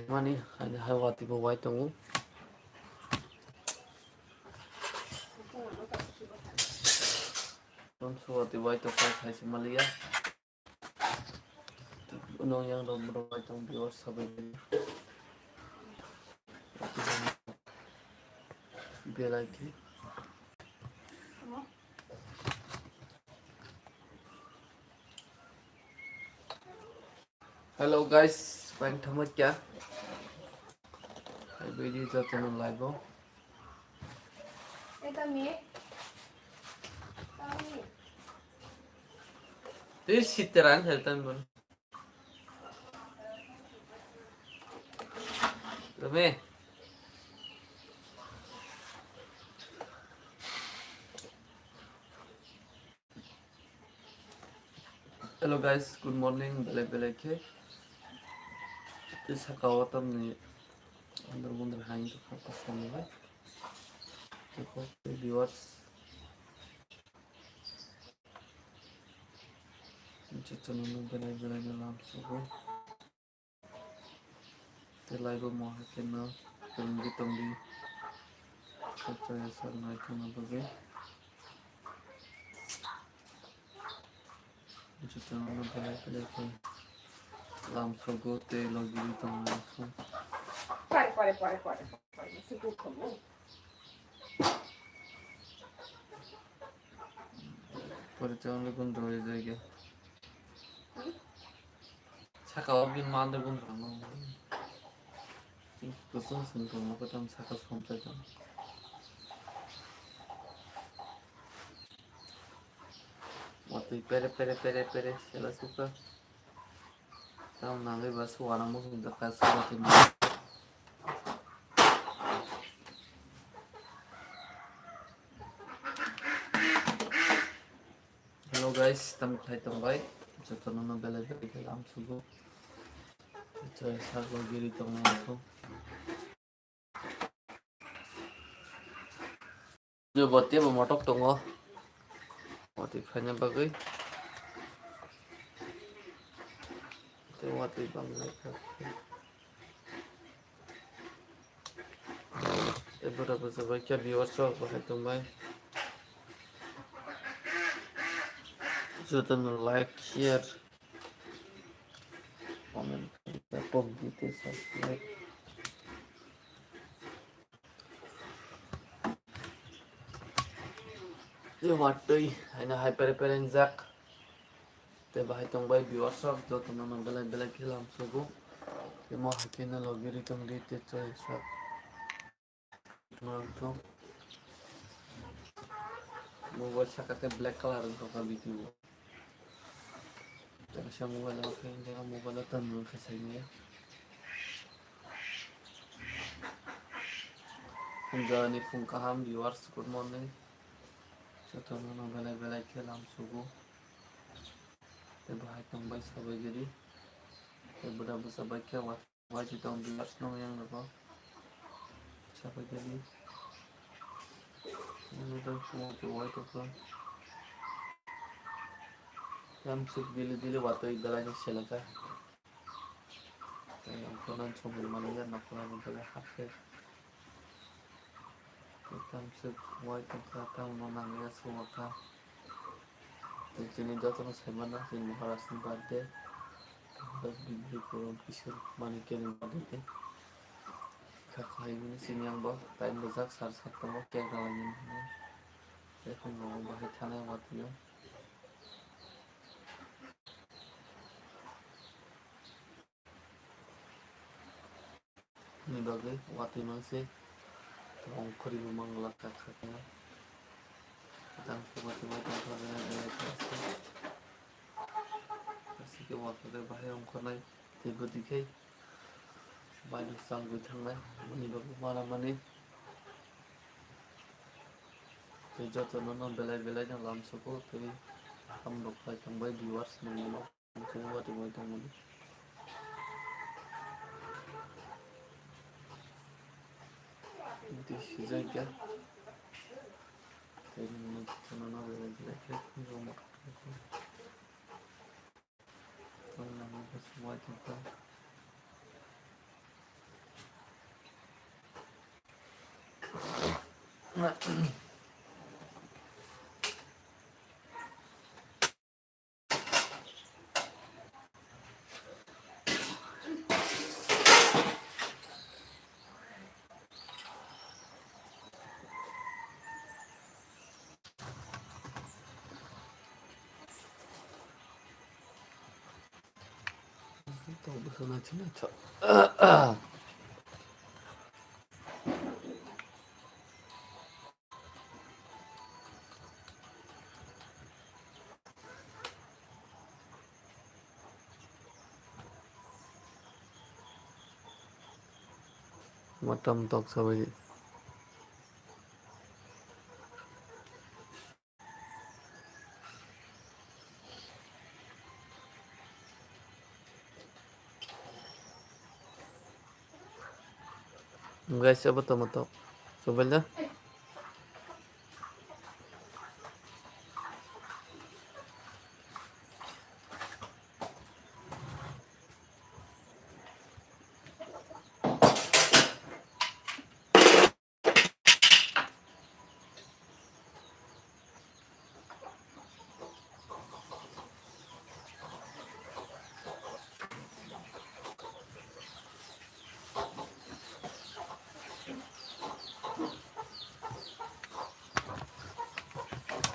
Money and how what people white on don't show what the white of has Malia. No young don't white on the or something. Be like it. Hello guys, bank thăm क्या I video जाते हैं live हो this sitaran heltan bun Rame hello guys good morning belek belek ke this hakawatam ni अंदर बंदर हाइंग तो खाता सोने में देखो viewers जितना लोग बने बने नाम सुबह ते लाइव में है कि ना तुमगी तुमगी अच्छा ऐसा नहीं था ना बगे जितना लोग बने बने के नाम सुबह ते लोगी तुमगी तो पर चावल कौन रोए जाएगा छकाव भी मांदर कौन रहा कुछ सुनते हैं तो हम छका सुनते हैं Mati pere sila suka tam nangai basu wana mo sudah kasih mati hello guys tam khai tambai joto nono bela bela kelam sugo itu sago giri tong aku jo botte bo motok tongo mati khanya bagai te mati bangai e berapa sebaik ya viewers so khai tambai joto no like share comment pop dite subscribe ये वाटई हैना हाइपरपेरेन जाक ते बाहाय तंबाय viewers of joto nono bela bela kelam sugo te mo hakina logiri tong dite chai sak तो mobile सकते black colour का कभी क्यों तो ऐसा मोबाइल ओके इंडिया मोबाइल तो नूर के सही है हम जाने फोन का हम viewers गुड मॉर्निंग तो नूर बेला बेला खेलाम सुगो ते भाई तुम भाई सब जरी ते बड़ा बस सब क्या हुआ वाइट तो हम viewers नो यंग रखो सब जरी नूर तो फोन के वाइट तो हम सब दिले दिले बात तो इधर आके चला था तो हम कोना छोड़ मानेगा ना कोना मतलब हाथ हम सब वाइट तो खाता हूँ ना नंगे सुबह का तो जिन्हें जातो ना सेमना जिन महाराष्ट्र में बात है तो बिल्कुल कोई किसी माने के नहीं बात है खाई में सिंगिंग बॉक्स टाइम बजाक सार सकता हूँ क्या करवानी है देखो लोगों बाहर थाने बात है नहीं बागे वाती में से तो हम खरीद मंगला का खाते हैं तंग से बात में तो थोड़ा ऐसे के वाते के बाहर हम करना तेरे दिखे बाइक संग बिठाना नहीं बागे मारा मनी तो जो तो ना बेला बेला ना लाम सको तो हम लोग का तंबाई viewers नहीं लोग मुझे वो तो वही तो मुझे this is a क्या तेरी मुझे तो ना बेला बेला क्या जो मत तो ना मुझे समझ नहीं 또 무슨 아침에 저 matam tok sabai guys apa to mato sebenarnya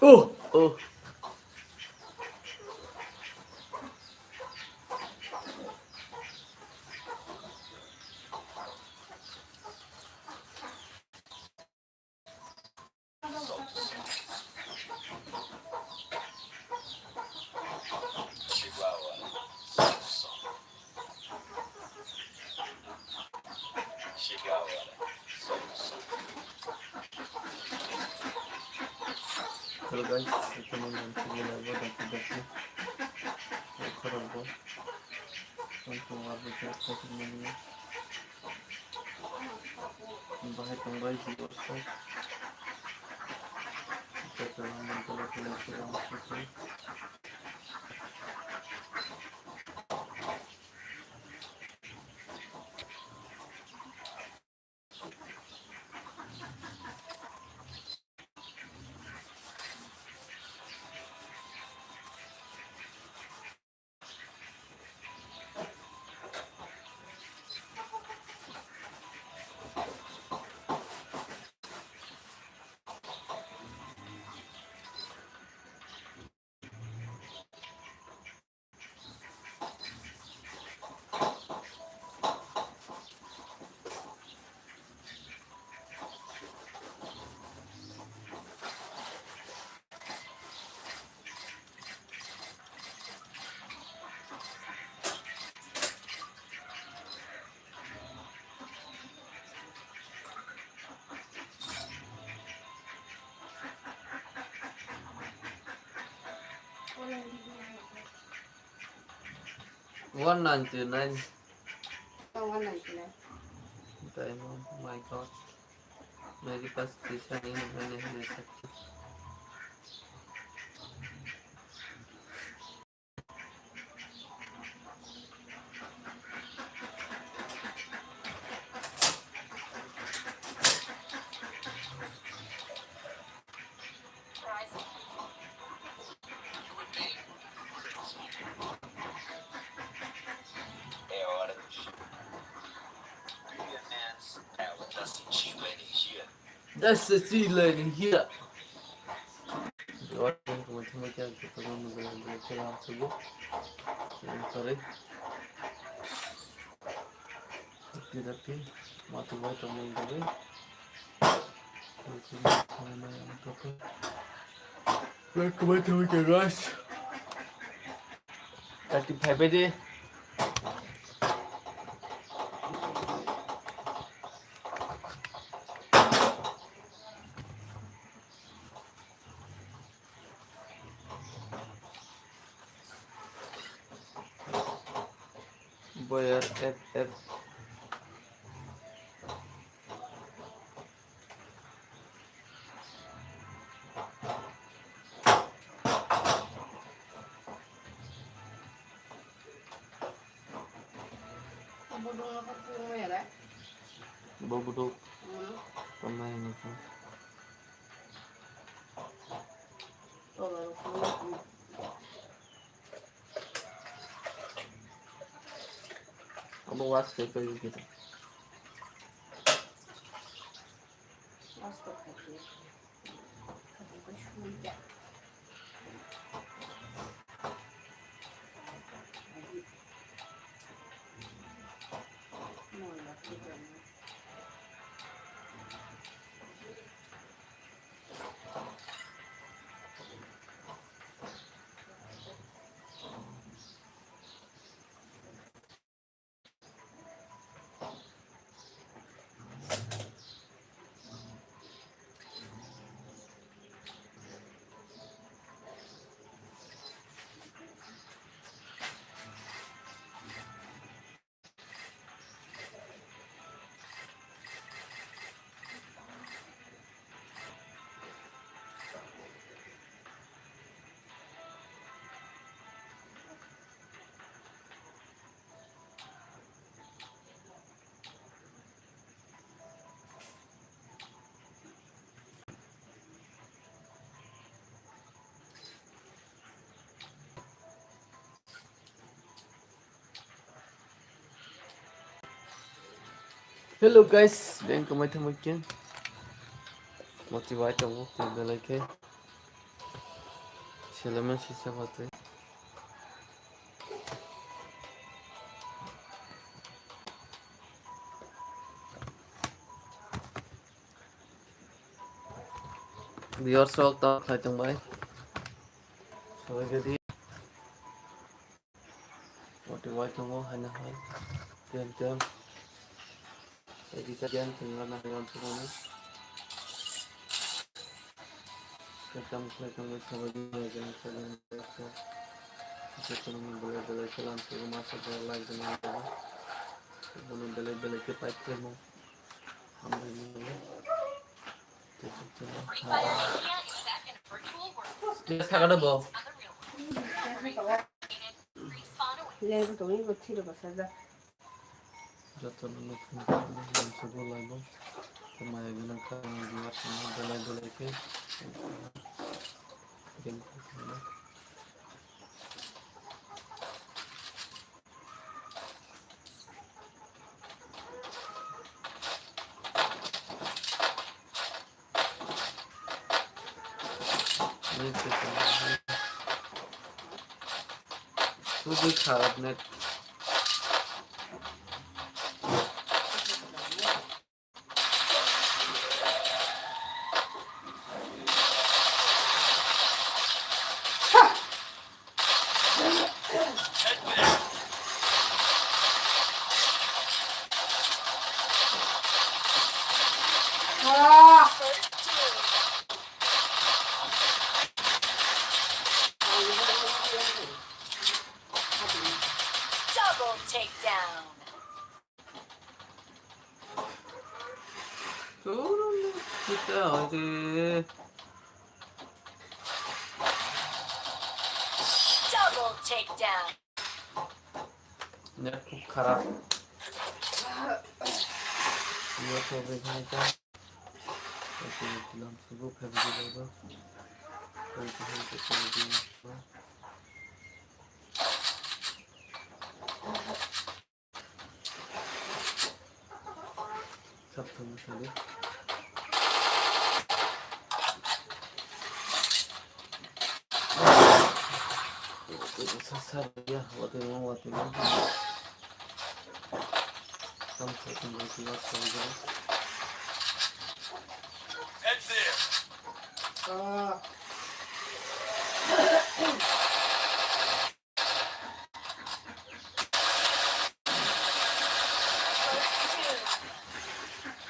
oh Hello guys, welcome on Channel Daki Kharabo. Untuk update teman-teman bahaya tambah di WhatsApp. Kita telah mencoba. $199. Oh, 199. Diamond, my god. मेरे पास शीशा नहीं है, मैं नहीं ले सकती. That's the sea lady here. और मैं क्या करता हूँ मैं चला सकूँ करे रखी मातु भाई तो मैं इधर मैं कमाई तो क्या गाइस 35 पे दे Boyer FF Budung apa burung merah? Bobo Hmm. pemain itu তলার উপরে Ama was ke koi gitu. রাস্তা থাকে তারপর শুনটা ময়লা থেকে Hello guys, dan kemai temukan motivate kamu tinggal lagi. Selamat sisa waktu. Biar sok tak kacang baik. So jadi motivate kamu hanya hal jam-jam. Jadi kalian tinggal nak dengan semuanya. Ketemu sama dia jangan kalian biasa. Kita boleh jalan ke rumah saja lagi dengan apa. Sebelum beli ke pakai mau ambil ini. Dia sangat ada bau. লেবু তুমি ছিল বসা যা Jatuh nunggu yang sebuah lagu. Kemaya bilang kamu biar semua beli ke. খুবই খারাপ net Double takedown. turun kita aja Double takedown. net খুব খারাপ ये तो देखने का ऐसे दिलाम सुबह फैमिली लोगों कोई तो चले गए सब चले Sasar ya, waktu mau sampai kembali keluar saja. Head there.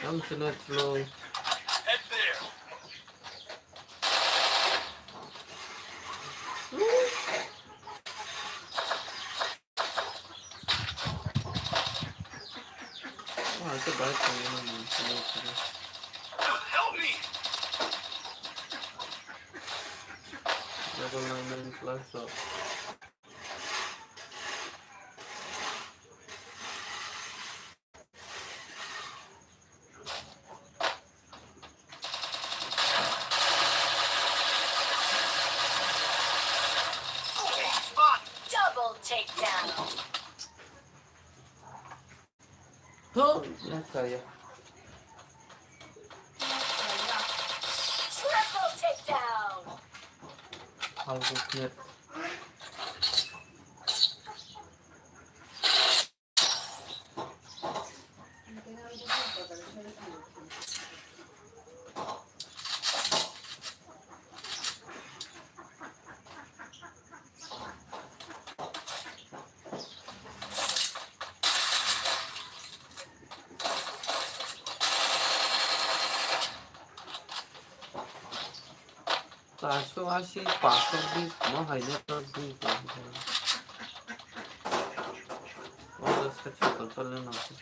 Kamu sudah slow. Head there. Wah, itu baik ini. Help me. Level 9 plus so. Tuh, ya kayak Triple takedown. hal bukit. Taso asih pasok di mau hanya terus oh kecil totalnya nanti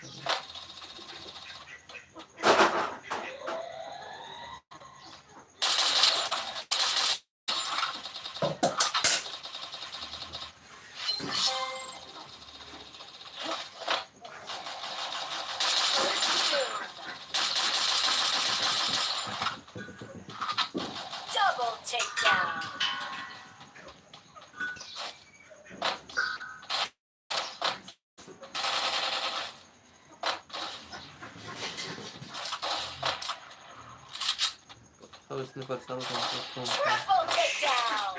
Double takedown. terus nih pasal Triple takedown.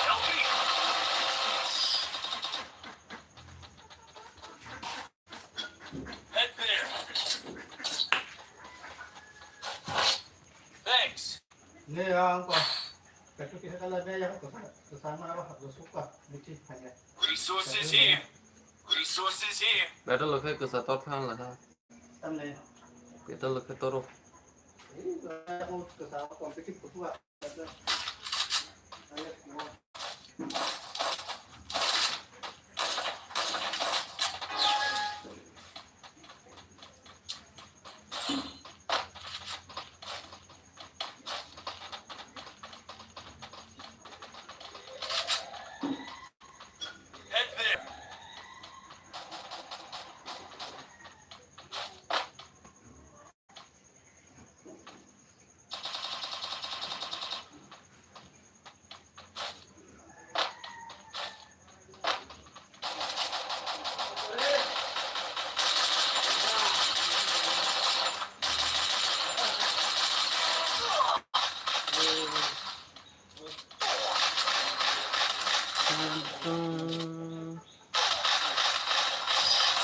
Help me. Head there. Thanks. Ini yang apa? Pero kita kalau ada yang kesana apa? Suka buci hanya. Resources here. Resources here. battle loke ke satu orang lah Tanne. kita loke toro Ini mau kesana kompetitif kuat. Ayo mau. Head there.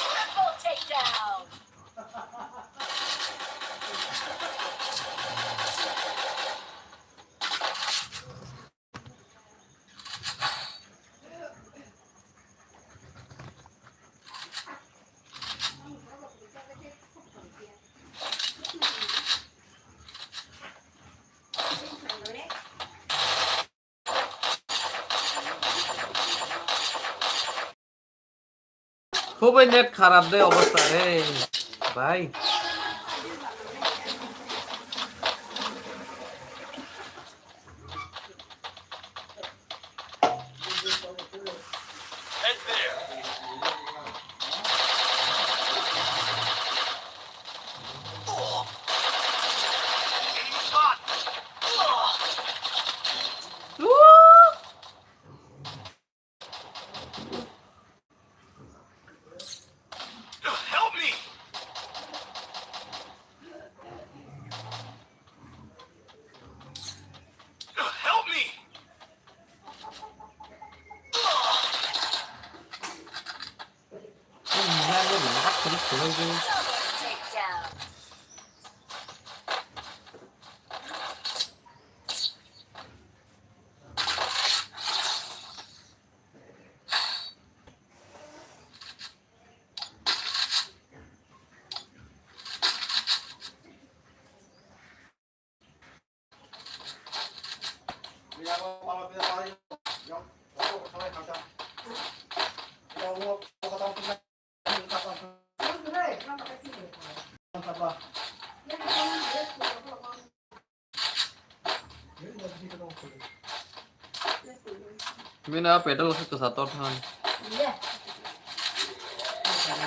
Triple takedown. খুবই net খারাপ দে অবস্থা রে ভাই Head there. Enemy spot. Help me. Help me. Double takedown. Bilang kalau kita tahu yang aku sampai kata. Kalau mau kata kita apa? mina pedal loke ke satu orang Help me!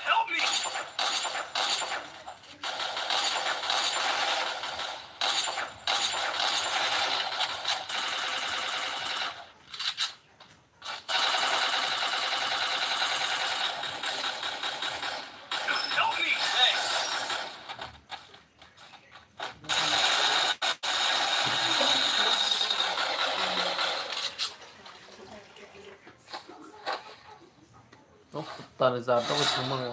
Help me! Thanks. Tao giờ tao có chúng mày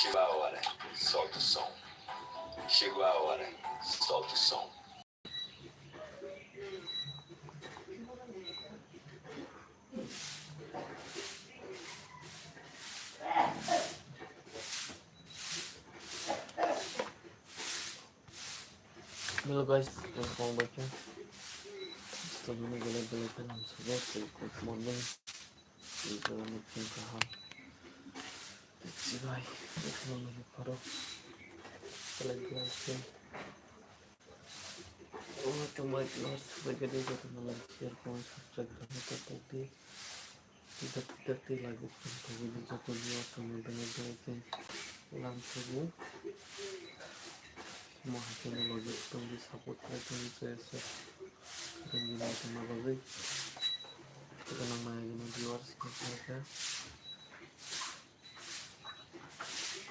Chegou a hora, solta o som. Chegou a hora, solta o som. Hello guys, welcome back here. So ini gila-gila dalam sebuah good morning. Juga meeting kaham. Cibai, welcome lagi Farok. Lagi. Oh, cuma itu sebagai dia teman share komen subscribe kami tadi tidak dilakukan begini jatuhnya teman-teman itu langsung semua teknologi itu disambut dengan saya dan gini teknologi kita namanya gini viewers kita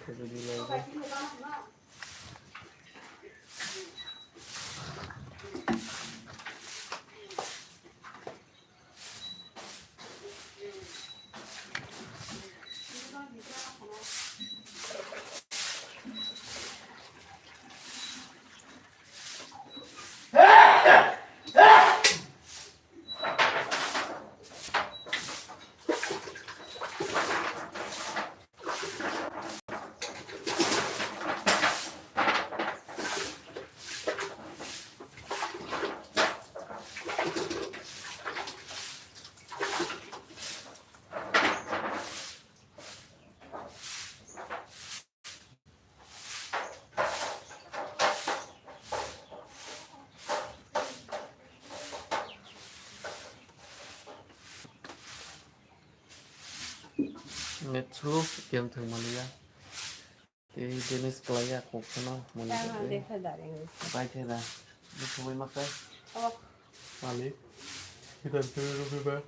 jadi lagi net slow game thử mà liya thì Dennis play à cũng không muốn đi bài thế là đi không ai mắc đấy mà lý thì cần thử rồi ba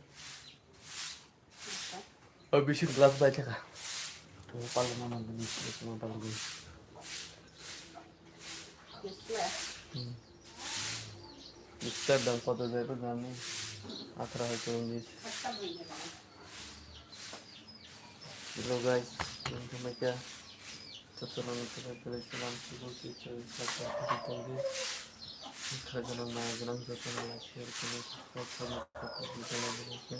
ở bên trên glass bài chắc à tôi paling mana beli semua paling beli Mister dan foto saya itu kami akhirnya itu ini. Hello guys, welcome back ya. Setelah kita berjalan sebelum kita sampai di kerajaan Magelang, setelah share kami subscribe kami di channel ini.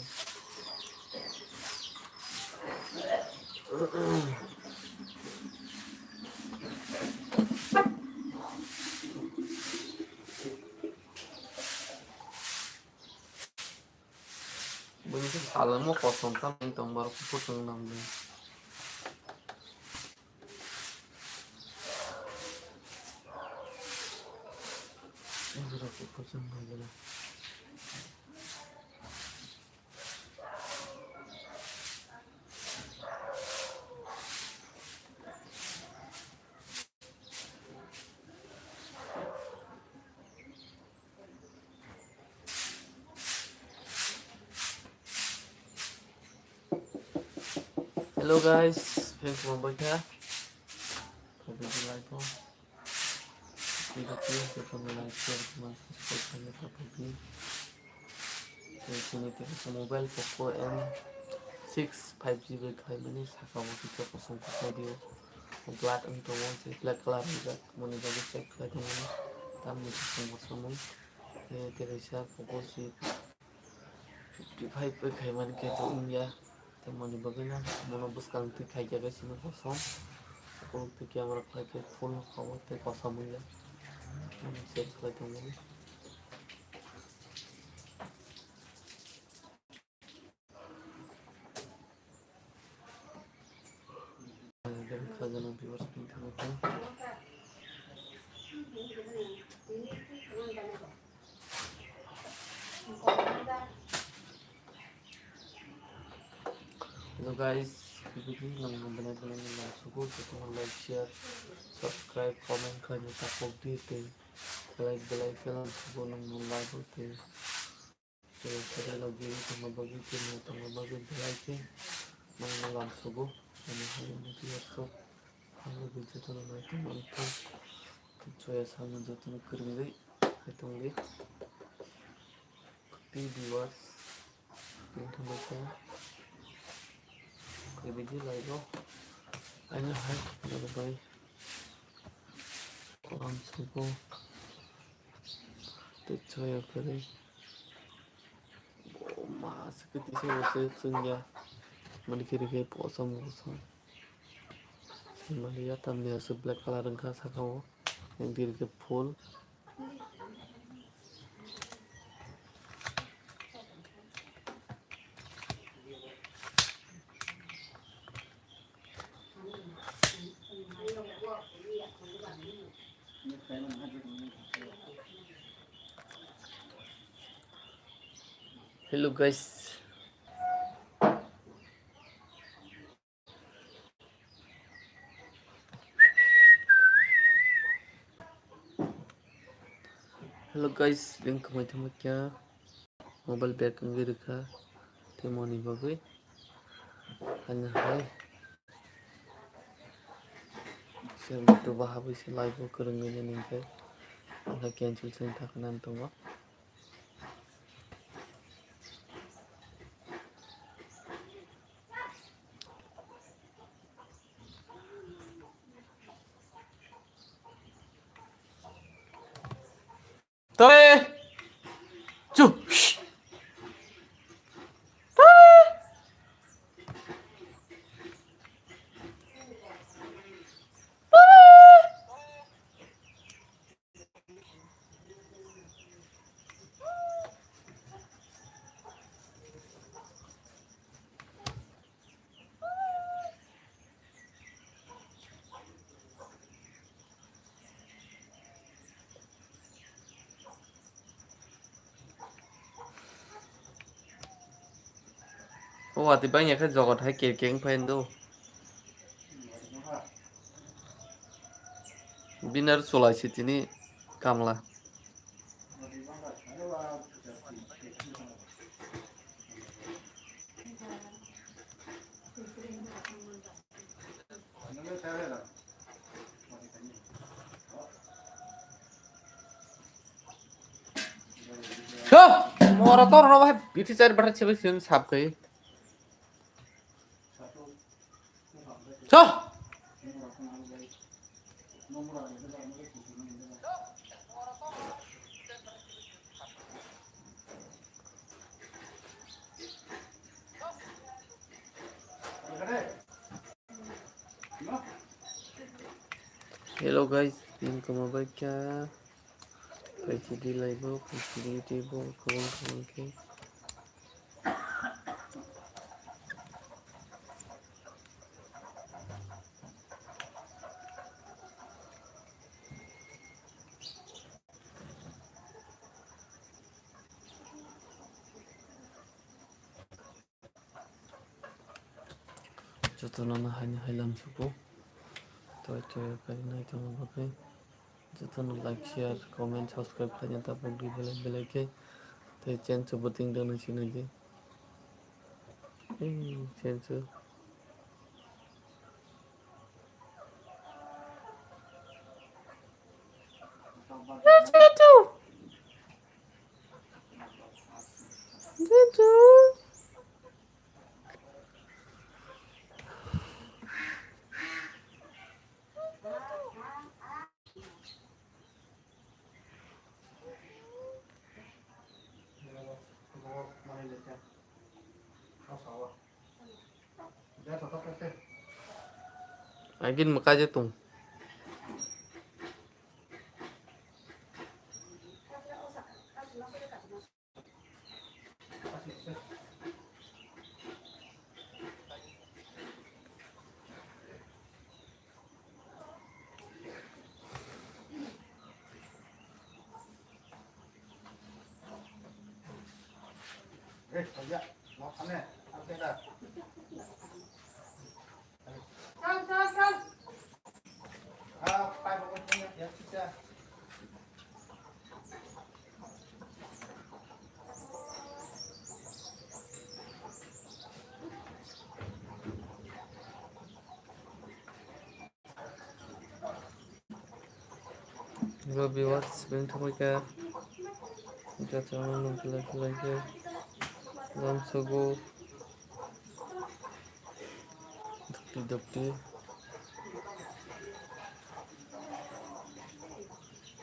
Bunyi salah mau kosong kan yang baru potong namanya. Sudah potong lagi lah. Hello guys, thanks for watching. Hope you like it. Video kita like share dan subscribe kami di sini kita mobile Poco M6 5G berkali ini saya mau kita pasang video plat untuk si plat kelar juga mana bagi cek plat ini kami bersama terasa fokus si 55 khayman ke to India teman bagana mono buskan tu khai jaga sini kosong aku tu kamera khai ke full kawat te kosong ya mana cek plat ini dari khazana viewers pintu betul. Hello guys, begini nang benar-benar nang suku kita like, share, subscribe, comment kalian support dite, like film suku nang like hote, jadi saya lagi tengah bagi film tengah bagi like nang nang suku, ini hanya nanti esok, hanya bisa tu nang itu nanti, cuaca sama jatuh nang kering deh, itu nggak, tapi viewers, pintu betul. Cái video này đó anh hay là vậy còn số cô để chơi ở cái đây mà cái tí xe sinh ra mình cái bỏ xong mà đi tầm này sự black color rừng khá sắc không yang cái full hello guys link kemana teman mobile back angge rekha temoni bagai hanya hai share video bahabai se live kerengnya ningkai angka cancel sen takanan tongo Tore cu oh ati banyak kan jogot hai keng pen do binar solai sitini kamla morator no hai biti cari pada cewek sih sab kai hello guys ini kamu baca kayak di live kayak di table kawan ke jotonan hanya hilang suku to kali na itu bagai jotonan like share comment subscribe kalian tapok di bel ke to channel sebuting dan sini aja channel 6 Ra thổ tóc cái Agin makaje tung. Ê, thằng dạ, nó thắng này, ăn cái này. Con. À, phải một con nhá, nhá, chích ra. Hello viewers, bring to my car. Just like Lam Sogo. Dukti.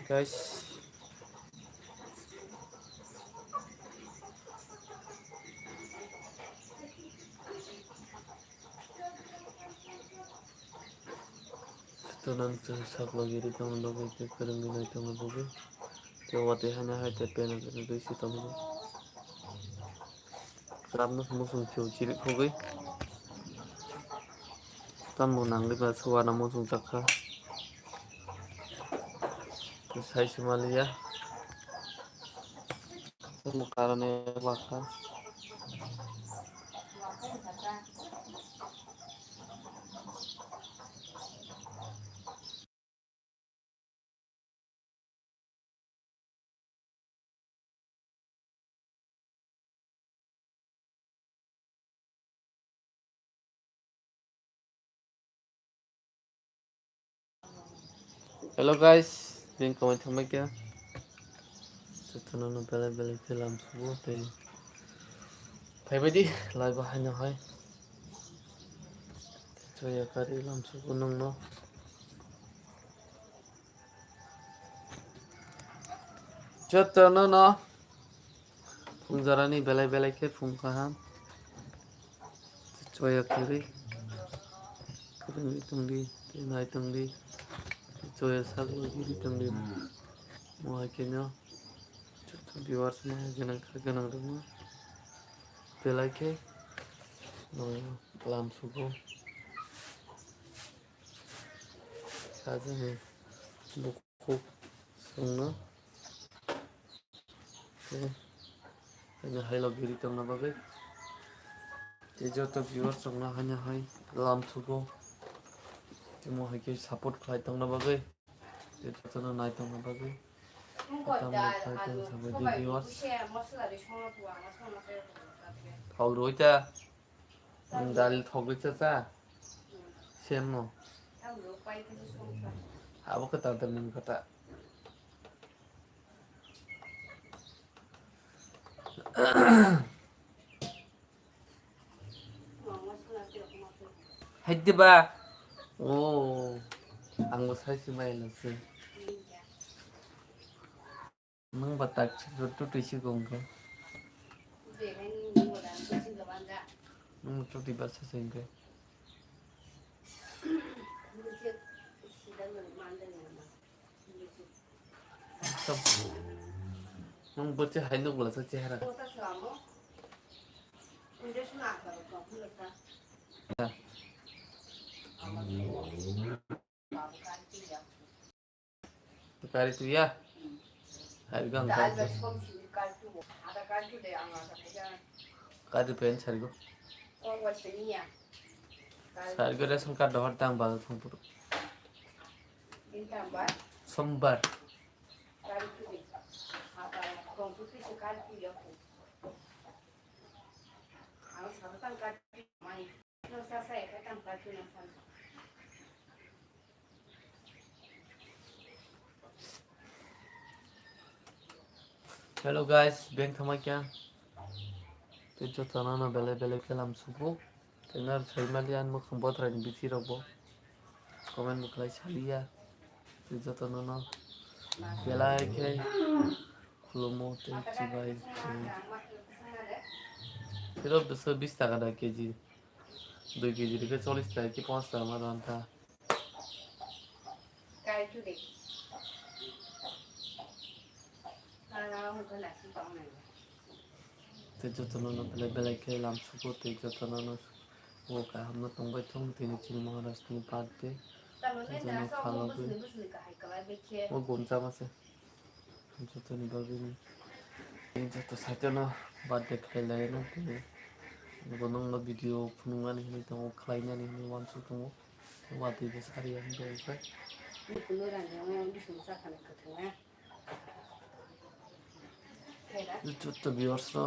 Guys. Tunan sak lagi di tangan logo ke kereng di naik tangan logo. Jawati hanya hai tepe na kena doi si tangan logo. Kerana musung ciu cilik hogi. Tamu nang di bas suara musung cakha. Terus hai Somalia. Tamu karane waka. Hello guys, bring comment sama kya? Tunan bela film subuh te. Pai badi live hanya hai. Coya kari lam subuh nang no. Tunan no. Fungjarani bela ke fung kaham. Coya kiri. Kereng itungdi, tenai tungdi. Coya sak lagi di tungdi. Mohai kenya. Viewers na ganang rumah. Bela ke. No lam subuh. Kaza ni buku sungna. Hanya hai lagi di tengah bagai. Jadi viewers sungna hanya hai lam subuh. Cuma hai ke support khai tengah bagai. Jadi tu naik tengah bagai. Thầu rồi cha, dal thầu cái cha, xem nó, hả cái tao tên mình kata. Hết đi ba, oh, anh có thấy gì mày là gì? Nung batak tu tisi kong ke, nung tu tiba seseng ke. Sab, nung bocah hai nung bola saja hara. Kari tu ya, hari gang kari. Kari pen cari go. Cari go ration card dapat tang bagai kumpul. Sombar. Hello guys, bank thama kya? Tejo tanana bele kelam subuh. Tenar Malian mo kambot ran biti robo. Comment mo kalai salia. Tejo tanana bela ke khulumo te chibai. Pero besok 20 টাকা da KG 2 KG থেকে 40 টাকা কি 50 টাকা আমার আনতা Cái chú đi. Nó không có là cái con này. তে যতন না বেলে বেলে খেলাম সুকো তে যতন না ও কা আমরা তংবাই থং তিনি চিনি মহারাষ্ট্র পাতে Tao mới thấy Giờ là nó sao khá là không có vui. sự cái cái bên kia. ও গোমচা আছে যতন বাবিনি এই যত সাইতনা বাদে খাইলাই না তে গনং না ভিডিও ফুনুঙানি নি তং খাইনানি নি ওয়ানসু তং ওয়াতি বে সারি আন বে Một cái nơi đàn ông đi xuống ra khăn cái thứ này. Thế đó. যত ভিউয়ার্স রা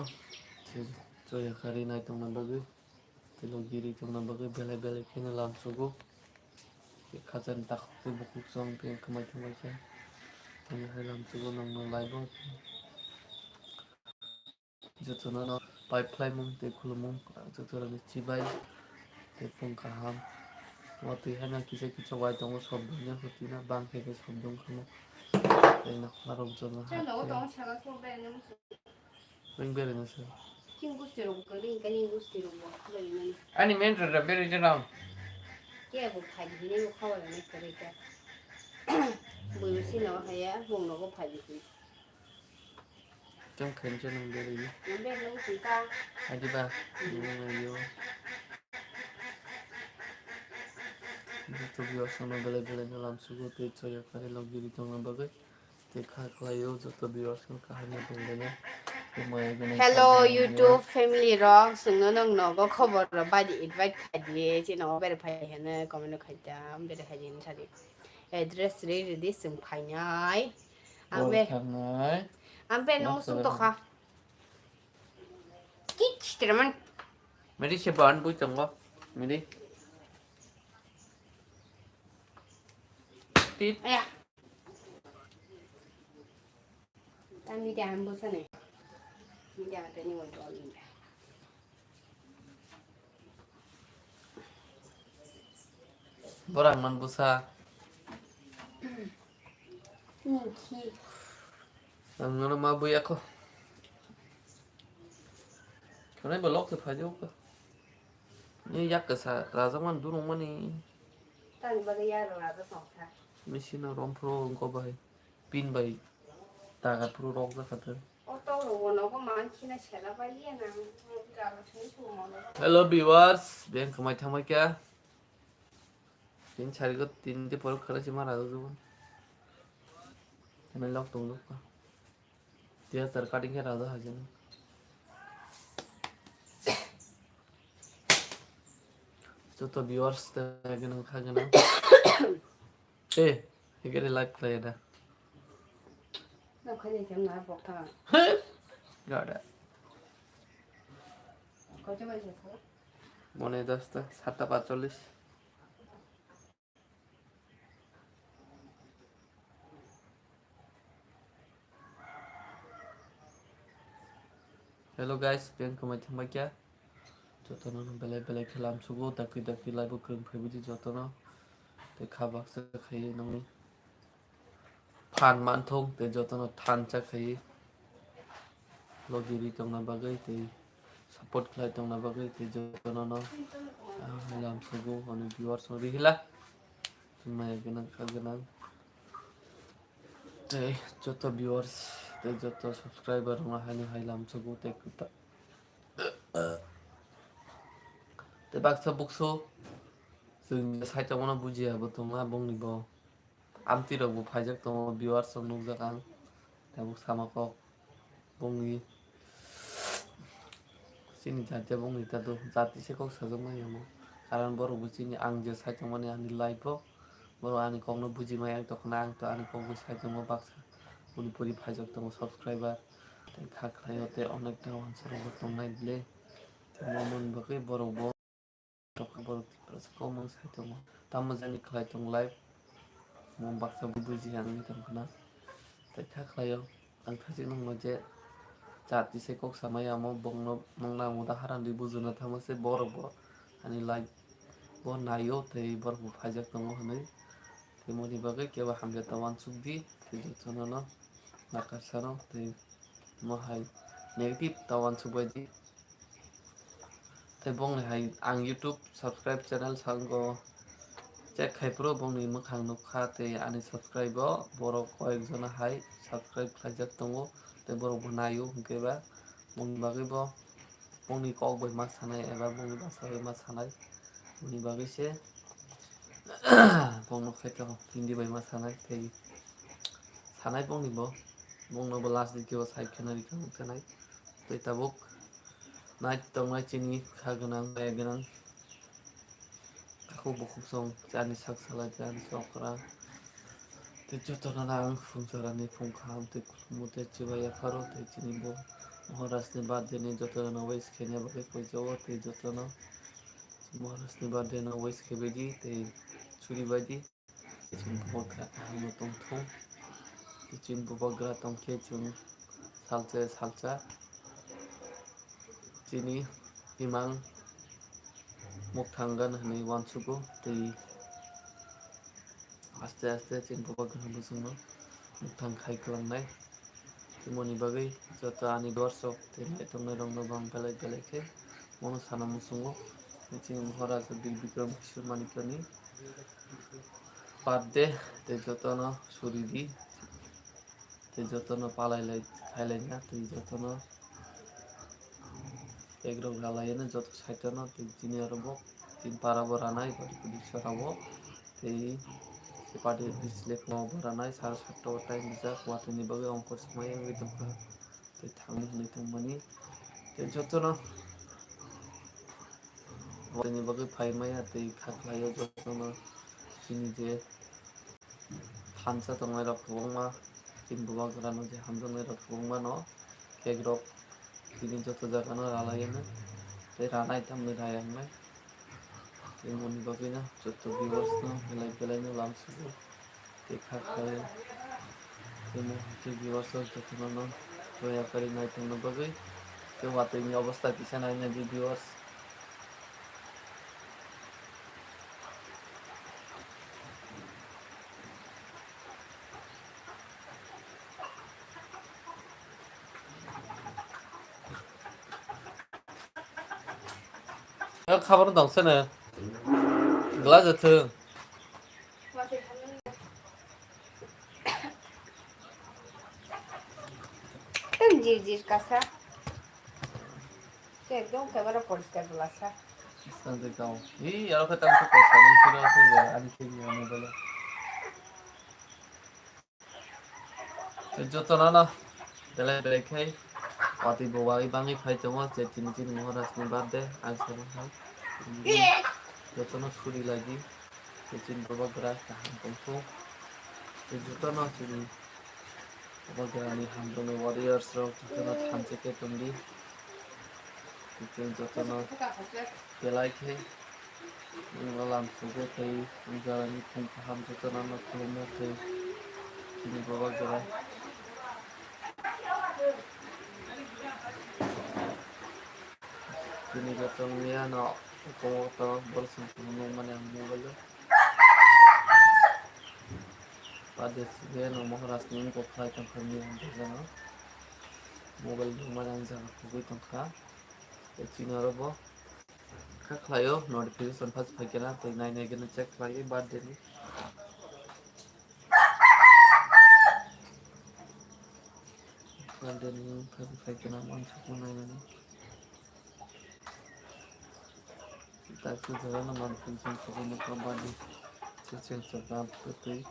জয় খারি নাই তং না বাগে তে লগিরি তং না বাগে বেলে বেলে খেনে লামসুগো খাজান তাখতে বুকুক জং পে কমাই কমাই কে আমি হাইলাম সুগো নং নং লাইভ যতনা না পাইপলাইন মুং তে খুলমুং যতরা নি চিবাই তে ফোন কাহাম ওয়াতি হানা কিসে কিছু ওয়াই দং সব দুনিয়া হতি না বাং থেকে সব দং খামো তে না খারাপ জন Chứ nó হাতে đó sao nó không bên nó ring বেরে নছে kim cút tiền cái đi cái đi cút tiền một cái này. আনি মেন্টরা বেরে জরাম Cái bộ phải gì nên nó không là mấy cái này cả. Bữa xin nó hay á, vùng nó có phải gì. কেম খেন জন বেরে Nó bên nó chỉ ta. আদি বা you যত viewers না বেলে বেলে নাম সুগো তে জয় খারি লগিরি তং না বাগে তে খা খাইও যত ভিউয়ার্স কাহানি দংলে Hello YouTube family rock sung nó nong nó có cover rồi ba đi invite khai đi chứ nó bây giờ phải hiện nay comment nó khai đam bây giờ khai gì sao đi address đi đi sung khai nhái anh bé ทางไหน anh bé nó sung to khá kít thì mình ไม่ได้เชฟบ้านบุ้ยจังวะไม่ได้ติด ai à anh đi đàm bữa sau này đi đàm cái này còn trò gì nè บรังมันบุษา ขี้ อันนั้นมาบุยako เขาได้บล็อกสุดท้ายยุกนี่ยักษ์กษัตริย์ราชมันดูลงมันนี่ tao đi bao giờ rồi là cái phòng sao ไม่ใช่นะร้องโปรก็ไปปีนไปตากับโปรร้องสักครั้ง ô tô rồi nó có món khi nó sẽ là bao nhiêu nào cả nó xuống xuống món đó Hello viewers, bien kemai thamai kya? Tin chari ko tin te por khara chi mara do. Hame log tung log ka. Tia sarkari ke rada hajan. Joto viewers te agen khagena. Eh, egere live play da. nó có gì chấm nói bọc thằng Got it. có cho bây giờ sao মনে 10টা 7:45 Hello guys, bien kemai thamai kya? Jotono bele bele khelam sugo dakti dakti live krung phebudi jotono te khabak se khai nong phan man thong te jotono than cha khai logiri tongna bagai te support khai tongna bagai te jotono no lam sugo on viewers no rihila tumai gena khagena te joto viewers te joto subscriber ma hani hailam sugo te kuta te baksa bukso जों साइटावनो बुजियाबो तमा बंनिबो आमतिरबो फाइजक तम viewers नुजाक आं ताबो सामाको बंनि सिनि जाते बंनि तादो जाति Seiko सजमा यामो कारण बरो बुजिनि आं जे साइटावनो आंनि लाइफो बरो आंनि कमनो बुजिमाय आं तखना आं तो आंनि कमनो साइटावनो बाक्सा पुरि पुरि फाइजक तम सब्सक्राइबर ते खाख्रायोते अनेकटा वानसरबो तंनाय ब्ले मोमन बकै बरो Boro tipras ko mang sa ito mo. Tama dyan iklay itong live. Mong baksa bubuji ang itong kana. Teka klayo. Ang kasi nung maje. Jati se kok samaya mo bong no mang na mo daharan di buzu na tama se boro bo. Ani live. Bo nayo te boro bu pajak tong mo hanay. Te mo di bagay kaya hamja tawan sugdi. Te jito na no. Nakasano. Te mo hay. Negative tawan sugay di. Tei bongni hai ang YouTube subscribe channel sango check khaipro bongni mokhang nukha tei ani subscribe o borok koyek jona hai subscribe khaijak tongo tei borok bo naio hingkhe ba bongni bagui bo bongni kok bai ma sanai eba bongni basa bai ma sanai boni bagui se bongno khaito hindi bai ma sanai tei sanai bongni bo bongno bo last dike o sai khenari kang thanai tei tabuk nai tongnai chini kha gwnang maya gwnang kaku bukhuk song chani sak salai chani sokra tei jotono ang phungjorani phungkham tei khulumo tei chibaiya pharo tei chini bo Maharashni birthday ni jotono no wish khaina bagui poijao tei jotono Maharashni birthday no wish khaibaidi tei churi baidi chini bubakra kahimo tongthung tei chini bubakra tongkhe chung salcha salcha chini himang mukthangan hinui uansugo tei aste aste chini bubakra bujungno mukthang khai klangnai moni bagui joto ani dorshok tei naitongnai rokno bang belai belai khe mono sana musungo chini Maharaja Bir Bikram Kishore Manikya ni birthday tei jotono suridi tei jotono palailai khailaina tei jotono egrok ralaiyana joto saitono tei chini aro tin parabo ranai bari kudi sarabo tei party dislek no ranai 7:30 o time bijak watui bagui onkor samai wngui tongkha tei thangni hinui tongmani tei jotono watui bagui phaimaya tei kha khlaio jotono chini je phansa tongnai rok kwbangma chini bubakrano je hamjaknai rok kwbangma no cake rok chini joto jagano ralaiyana tei ranai tamni rayangnai tei moni bagui no joto viewers no belai belai no lamsugo tei kha khlaio tei viewers rok jotono no daya kari naitongna bagui tei watui ni obostha kisa naina di viewers খাবার দংছে না glass আছে জির কাছা তো একদম একেবারে পরিষ্কার গ্লাসা santai kau ih aro kata aku kau kami sudah sudah ani kiri ani bala jotono no belai belai khai pati bawai bangi khai tongo je chini chini Maharashni birthday ang sabu hai jotono suri lagi je chini babakra kaham tongso je jotono chini babakra ni hamjone warriors rok jotono thamcheke tongdi jotono belai khai ngalam sugo tei jarani phungkham jotono no khulumo tei chini babakra chini jotono niya no komoto borsum no mane mobile Pradesh no Maharashtra ko khai tongkha ni jana mobile no mane jana khugui tongkha tei chini aro kha khlaio notification first phaikena tei nai nai gena check khlaioi birthday ni birthday ni first phaikena mansukmo nainani tachu jagano notification khugui nokha birthday checheng chakam tei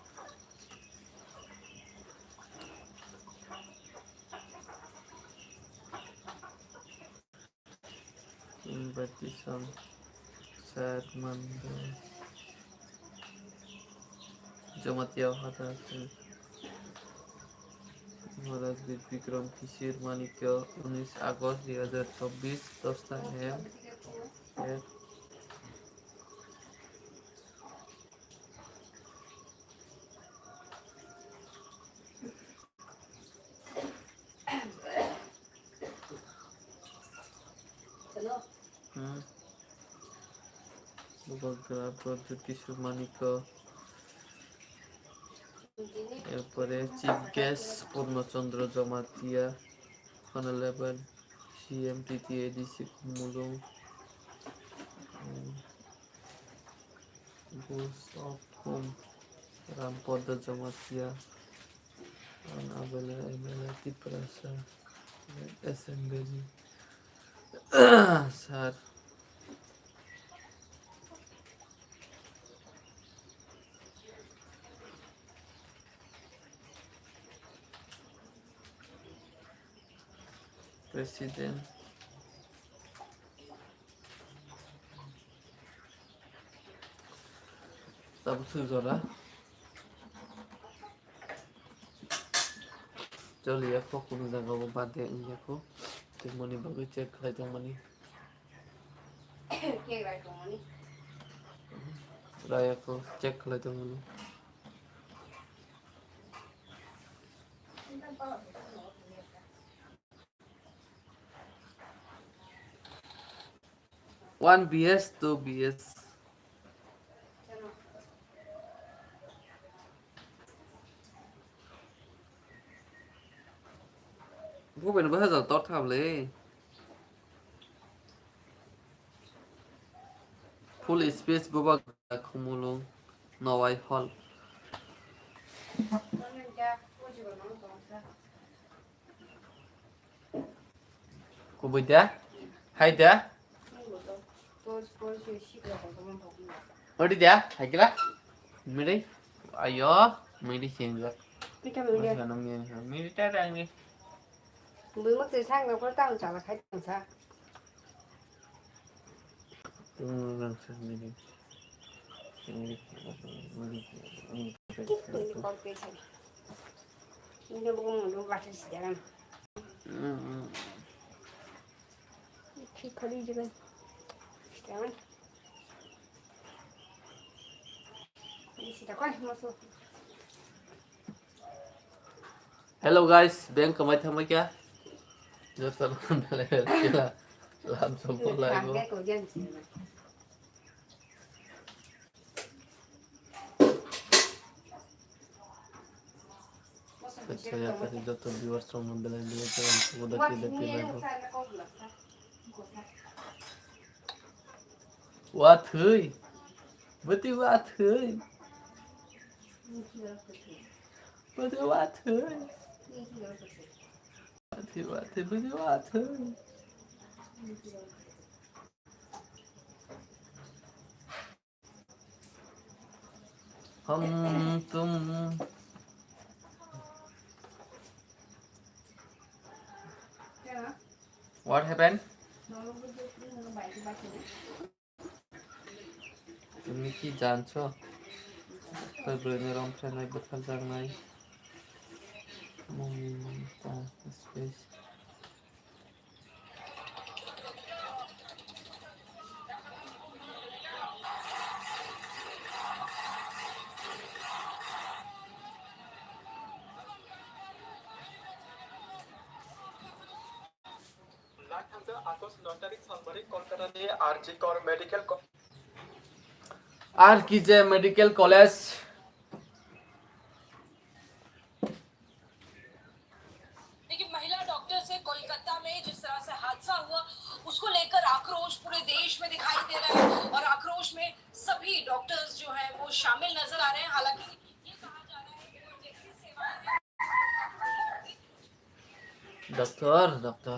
invitation set Monday Jamatia hata Maharaj Bir Bikram Kishore Manikya 19 August 2024 10 AM Bubakra Pradyut Kishore Manikya এরপরে chief guest Purnachandra Jamatia 11 CMTT ADC Kumulung Ghost of Home, Rampoda Jamatia, Anabella Emela Tiprasa, Assembly, Sir. President. Tब सुजोला चल याको कुनु जग्गाको बाध्य इन्डियाको त्यो मनी बगै चेक खाइदिउँ मनी के राइट मनी रायाको चेक खाइदिउँ money One BS, two BS. Bố mình bây giờ tốt tham lấy full space bố bác không mua luôn nói hall cô bây giờ hay đấy ở đi đấy hay cái đó mình đi ayo mình đi xem rồi nó nghe mình đi trái đang đi bữa mất từ sang nó có tăng trả là khách tăng sao lần sau mình đi con cái gì nhưng mà cũng muốn bắt được gì đó khi có đi chơi cái này đi xịt con mà số Hello guys, bank कमाई था मैं क्या? जो sir पहले किला लाभ सबको लाएगो। अच्छा यार कहीं जो तो viewers from Mumbai लिए तो उनको देखते लाएगो। What हुई? बती what हुई? बती what हुई? बती what हुई? हम तुम What happened? তুমি কি জানছো? তোর ব্রেনের অংশ নাই কোথাও যার নাই স্পেস আর কি যে মেডিকেল কলেজ लेकिन महिला डॉक्टर से कोलकाता में जिस तरह से हादसा हुआ उसको लेकर आक्रोश पूरे देश में दिखाई दे रहा है और आक्रोश में सभी डॉक्टर्स जो हैं वो शामिल नजर आ रहे हैं हालांकि ये कहा जा रहा है कि इमरजेंसी सेवाएं डॉक्टर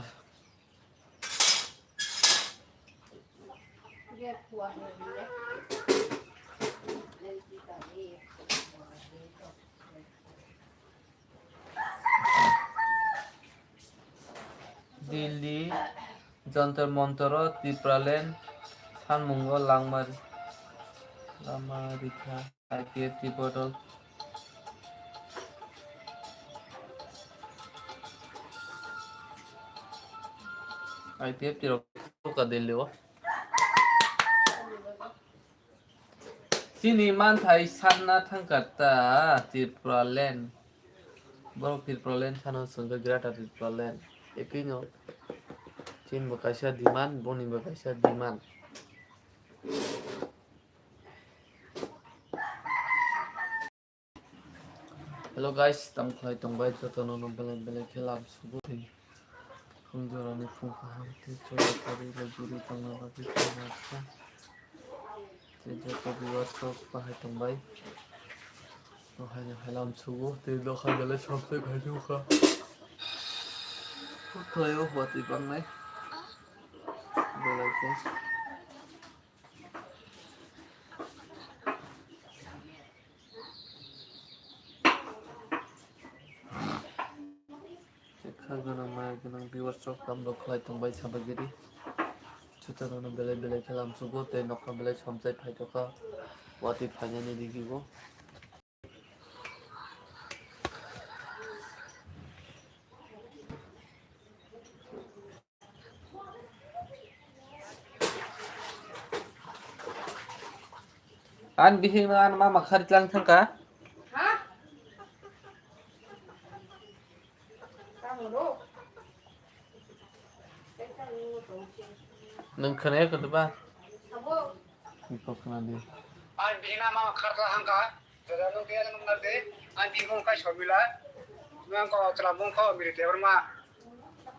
दिल्ली जंतर मंतर त्रिपुरालैंड सानमुंग लामारिखा IPF त्रिपोटल IPF त्रिपोटल का दिल्ली हो Sini mantai sana thangkata Tripuraland baru Tripuraland sana sungguh gerata Tripuraland ekinya Chin bakasya diman boni bakasya diman Hello guys tam khlai tongbai jotono no bele khelam subuthi khumjorani phung kham ti chora kari la guru tanga baki khamasa जतो बिवारसक बाहायखांबाय दहायनो हायलामसुगो दै दखानदालाय सबसे गायदुखा खथायाव हवाति बांनाय बेलायखौ लेखा गोनां माया गोनां बिवारसक दामदो खालायखांबाय साबागिरि जुतानो बेले बेले खालामसुगो दै नखा बेले समसाय फायदखा वाति फायनायनि दिगिगो An bihing na an mama kharit lang thang ka? Ha? Kamu do? Nang khanaya ka ba? Abo. Ikaw ka na di. An bina mama kharta hangka. Jadi lu dia nang ngerti. An bingung kai shobila. Nang ko cela mung ko miri teber ma.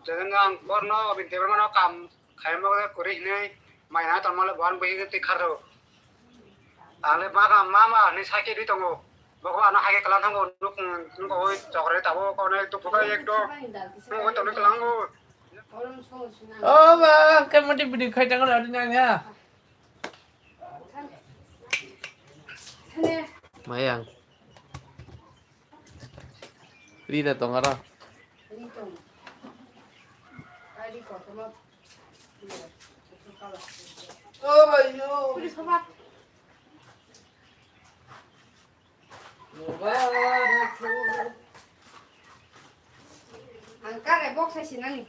Jadi nang borno bin teber ma no kam khai ma ko kuri ne. Mai na tan male ban bai ti kharo. Ale ma ka mama ni sake di tongo. Bako ana hage kalan hango nuk nuk oi chokre tabo ko ne tu phuka ek do. Nuk to ne kalango. Orang semua senang. Oh bang, kan mesti beli kacang ada ya. Sana. Mayang. Rida tong ara. Ini tu. Kali kau tu mak. Oh bayo. Pulis apa? Angkat box saya sini ni.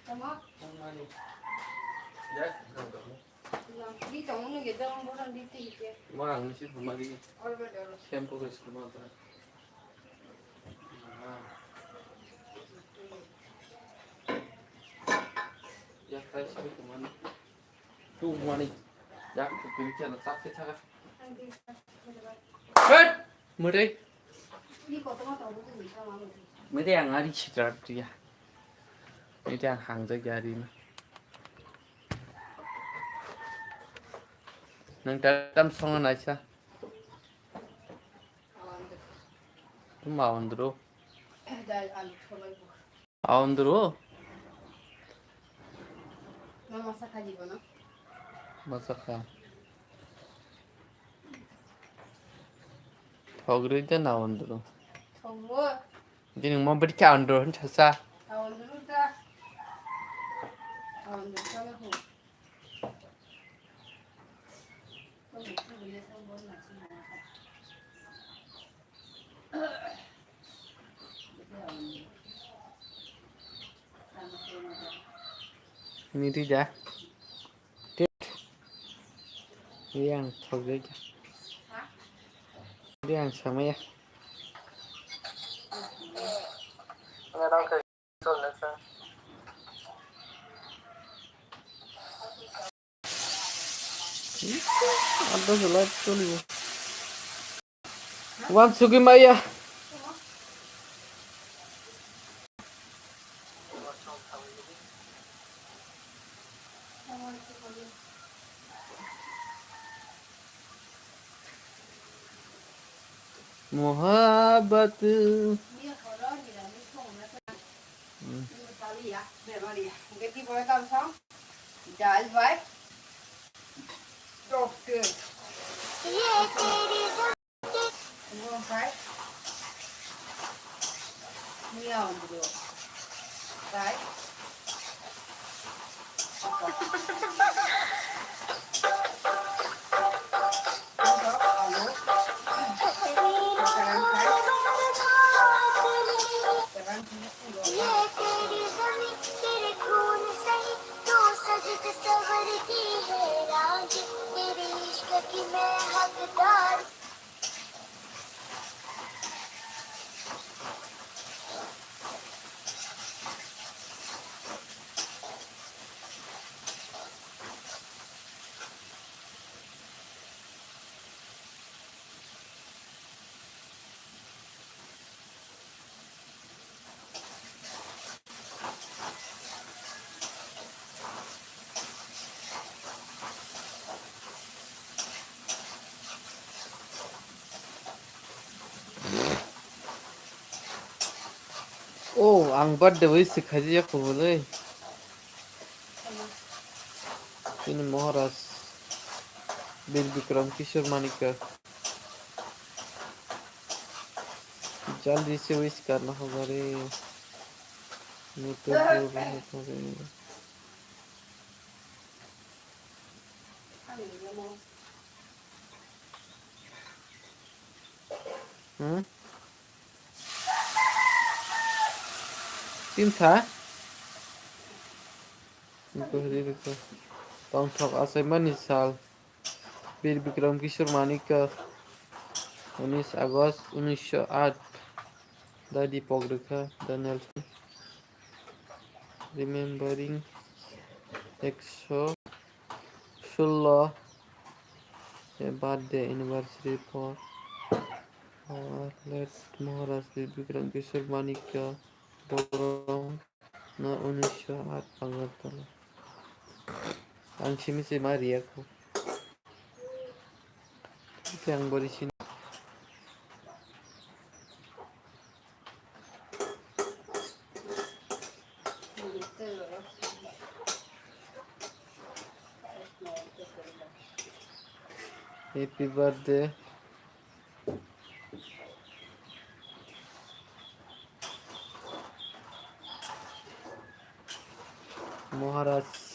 Sama. Di tamu ni kita orang orang di tiga. Mang ni sih rumah di. Orang berdoa. Tempo ke rumah tu. Ya saya sih ke mana? Tu mana? Ya, tu pergi ke nak sakit sangat. Hei, mari. Di kota mana tahu tu ni sama ni. Mari yang hari cerita dia. Ini yang hang jaga hari ni. Nang dalam songan aja. Tu mau andro. Dah alu cholai. Andro. Mama masak aja bono. Masak. Thogri je na andro. Thogo. Jadi mau beri ke andro hon chasa. Awal dulu dah. Awal dulu kalau hu. Kalau tu boleh sama bono nasi mana. Ini dia. Ini yang thogri je. Ini yang sama ya. Orang ke soalnya sah. Ada jelas tu ni. Wan sugi maya. मोहब्बत Mía color y la misma una salía de María. ¿Qué tipo de canción? Ya el vibe. Doctor. ¿Cómo fue? Mía hombre. Right? ¿Aló? Oh, ang birthday wish khaji ko boleh. Ini Maharaj Bir Bikram Kishore Manikar. जल्दी से wish करना होगा रे नहीं तो बोल रे हम्म तीन था इनको हरी देखो Tongthok Asaman Nisal Bir Bikram Kishore Manikar 19 Agustus 1908 Dadi Pogrekha Donaldson Remembering 116 a birthday anniversary for our late Maharaj Bir Bikram Kishore Manikar born na 1908 Agartala ang simi si Maria ko ito ang borisin happy birthday Maharaj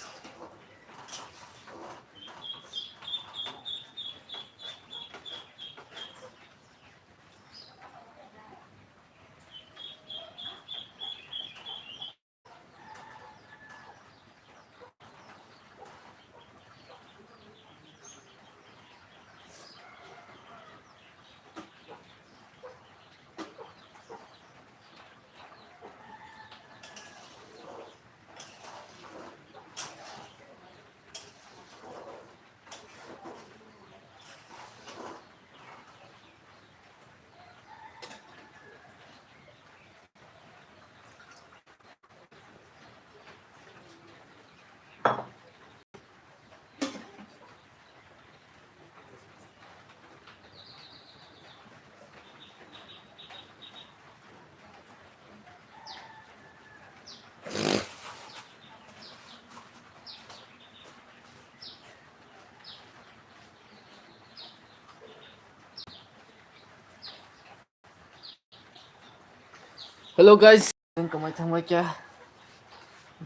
hello guys kamay thamay kya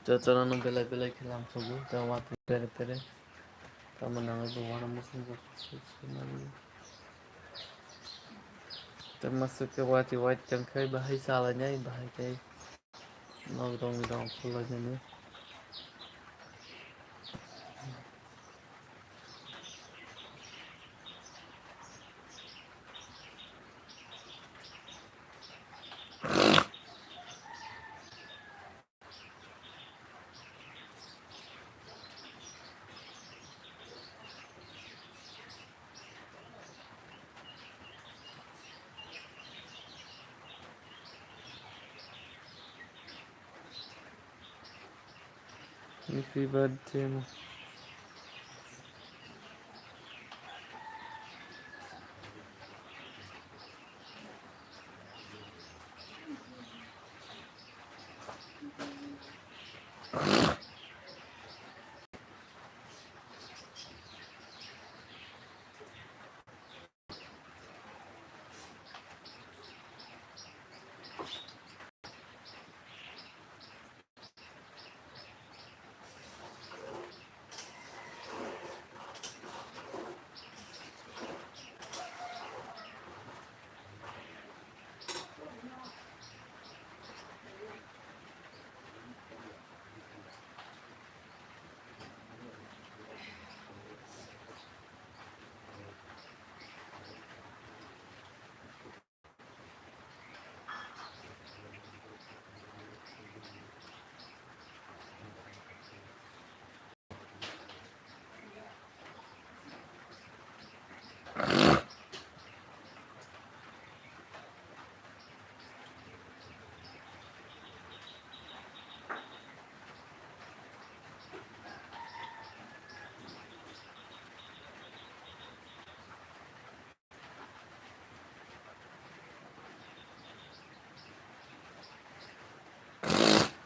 Jatara no belai khilam sogu tamat pere tamanang bwana musun ko termasuk ke wati white jangkai bahai salahnya bahai kai nongkrong pulanya nih happy birthday mo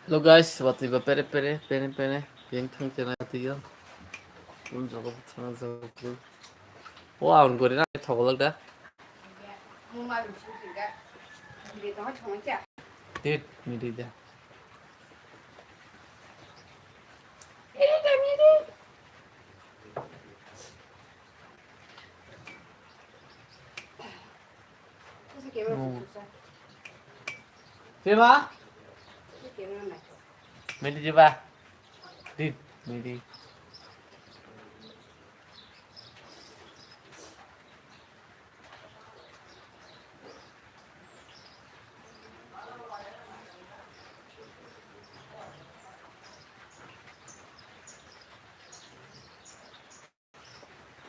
Hello guys, what is pere yang thang chena tiyo. Un jogo thang jogo. Wow, un gorina thogol da. Mu ma lu su ga. Di to chong cha. Date mi di da. Cái cái mà phụ sa. Pema, Cái cái mà mẹ. mi di ba. Date mi di.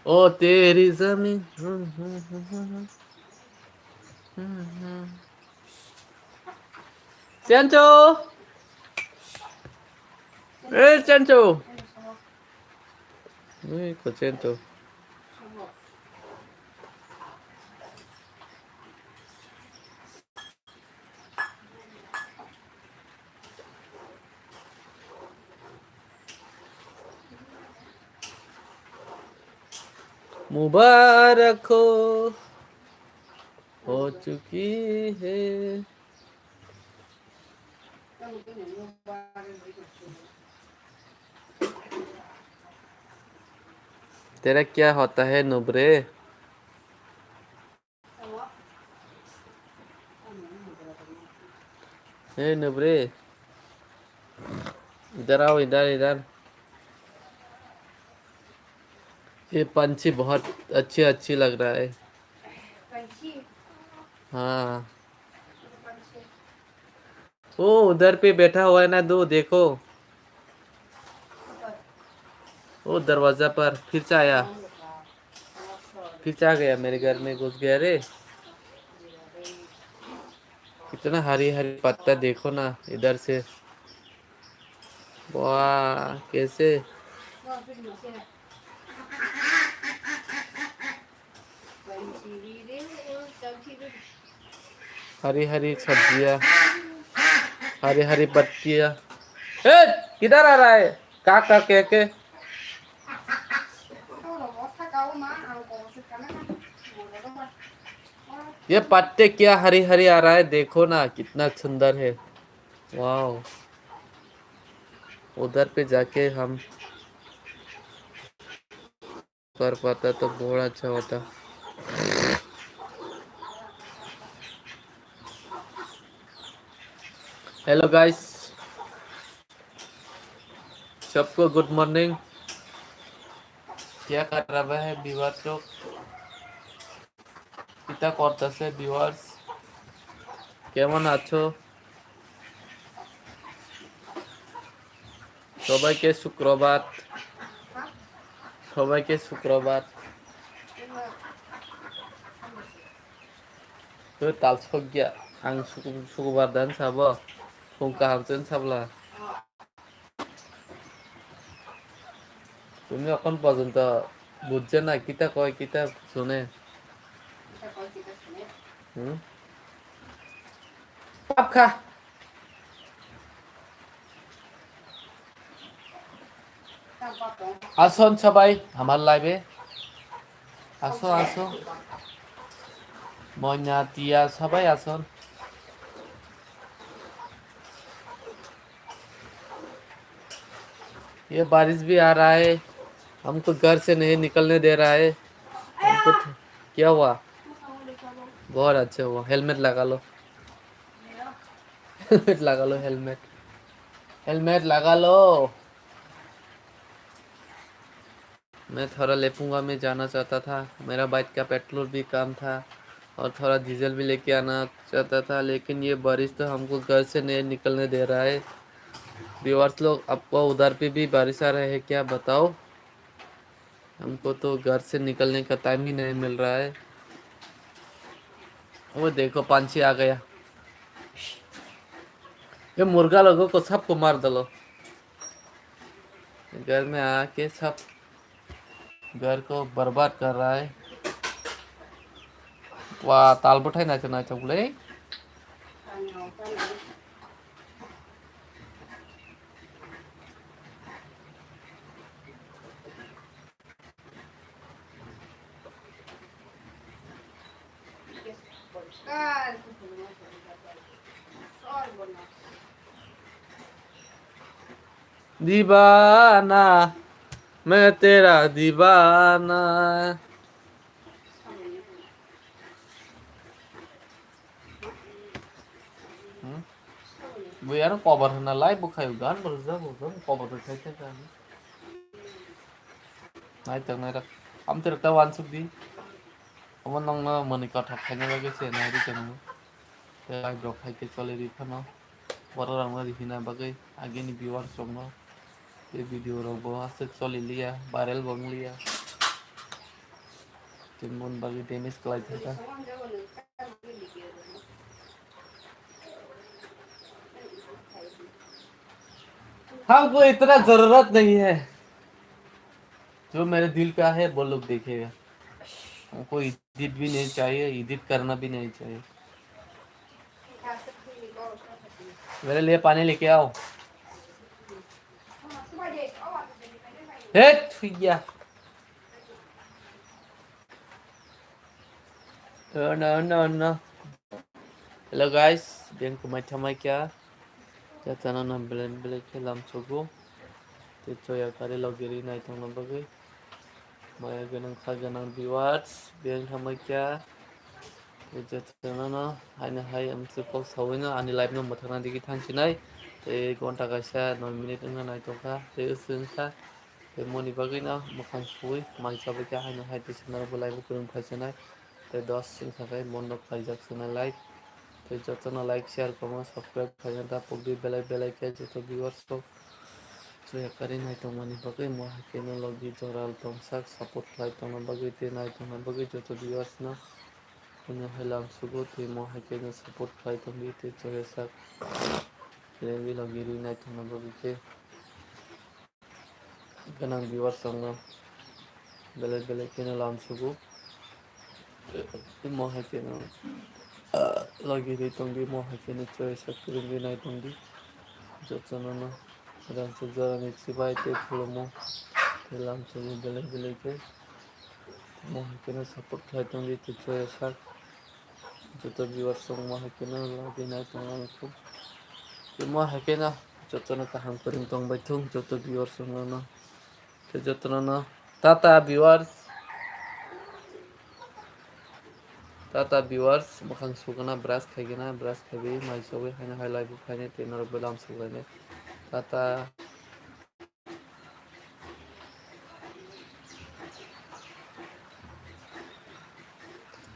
ओ तेरी जमीन Chancho ê Chancho ui của Chancho मुबारक हो चुकी है तेरा क्या होता है नुब्रे ए नुब्रे इधर आओ इधर इधर ये पंछी बहुत अच्छी लग रहा है पंछी हाँ वो उधर पे बैठा हुआ है ना दो देखो वो दरवाजा पर फिर से आया फिर से आ गया मेरे घर में घुस गया रे कितना हरी हरी पत्ता देखो ना इधर से वाह कैसे हरी हरी सब्जियां हरी हरी पत्तियां ए किधर आ रहा है का के ये पत्ते क्या हरी हरी आ रहा है देखो ना कितना सुंदर है वाह उधर पे जाके हम कर पाता तो बहुत अच्छा होता हेलो गाइस सबको गुड मॉर्निंग क्या कर रहा है व्यूअर्स लोग कितना করতেছে ভিউয়ার্স কেমন আছো সবাইকে শুক্রবার তো তাল ছগিয়া আং শুক্রবার দান সাব ফুংকা হামচেন সাবলা তুমি এখন পর্যন্ত বুঝছে না কিতা কয় কিতা শুনে পাপ খা আসুন সবাই আমার লাইভে আসো আসো ময়না টিয়া সবাই আসুন ये बारिश भी आ रहा है हमको घर से नहीं निकलने दे रहा है हमको क्या हुआ बहुत अच्छा हुआ हेलमेट लगा लो हेलमेट लगा लो हेलमेट लगा लो मैं थोड़ा लेपूंगा में जाना चाहता था मेरा बाइक का पेट्रोल भी कम था और थोड़ा डीजल भी लेके आना चाहता था लेकिन ये बारिश तो हमको घर से नहीं निकलने दे रहा है व्यूअर्स लोग आपको उधर पे भी बारिश आ रहा है क्या बताओ हमको तो घर से निकलने का टाइम ही नहीं मिल रहा है वो देखो पंछी आ गया ये मुर्गा लोगों को सबको मार दलो घर में आके सब घर को बर्बाद कर रहा है वाह ताल बठाई नाचो नाचो बोले दीवाना मैं तेरा दीवाना Biar cover na live bukai gan berza bukan cover berkai kan. Nai tang nai rak am ter ta wan suk di. Aman nong na mani ka thak khai na lage se nai ri chang. Te live dok khai ke chole ri phano. Wara rang na ri hina bagai age ni viewer song no. Te video ro bo asik chole liya viral bang liya. Tin mon bagi damage klai thata. हमको इतना जरूरत नहीं है जो मेरे दिल का है वो लोग देखेगा हमको एडिट भी नहीं चाहिए एडिट करना भी नहीं चाहिए मेरे लिए पानी लेके आओ भैया no hello guys biang kumai thamai kya jatana na belen belen ke lam chogo te choya kare logeri nai thong na bagai maya ganang kha ganang viewers biang thamai kya te jatana na haina hai am se pok sawina ani live no mathana digi thangchinai te gonta kaisa 9 minute nga nai to kha te usung kha te moni bagai na makhang sui mai sabai kya haina hai te sina bo live kurung phaisanai te 10 sing khakai mondo khaijak sina live te jotona like share comment subscribe khaina ta pogdi belai ke joto viewers ko so yakari nai to mani bagai mo hakena logi joral tongsak support khai tong bagai te nai tong bagai joto viewers na punya helam sugo te mo hakena support khai tong bi te choresak lewi logi ri nai tong bagai te ganang viewers song na belai kena lam sugo mo hakena lagi di tongdi mo hakena choresak ri nai tong di jotona na dan sejarah ni sibai te pulomo dalam segi belai ke mo hakena support khai tong di te choresak joto viewers song mo hakena lagi nai tong ko mo hakena jotona kaham kuring tong baitung joto viewers song na te jotona na tata viewers makhang sugana brush khaigena brush khabi mai sobe haina highlight bu khaine te nor belam sugane tata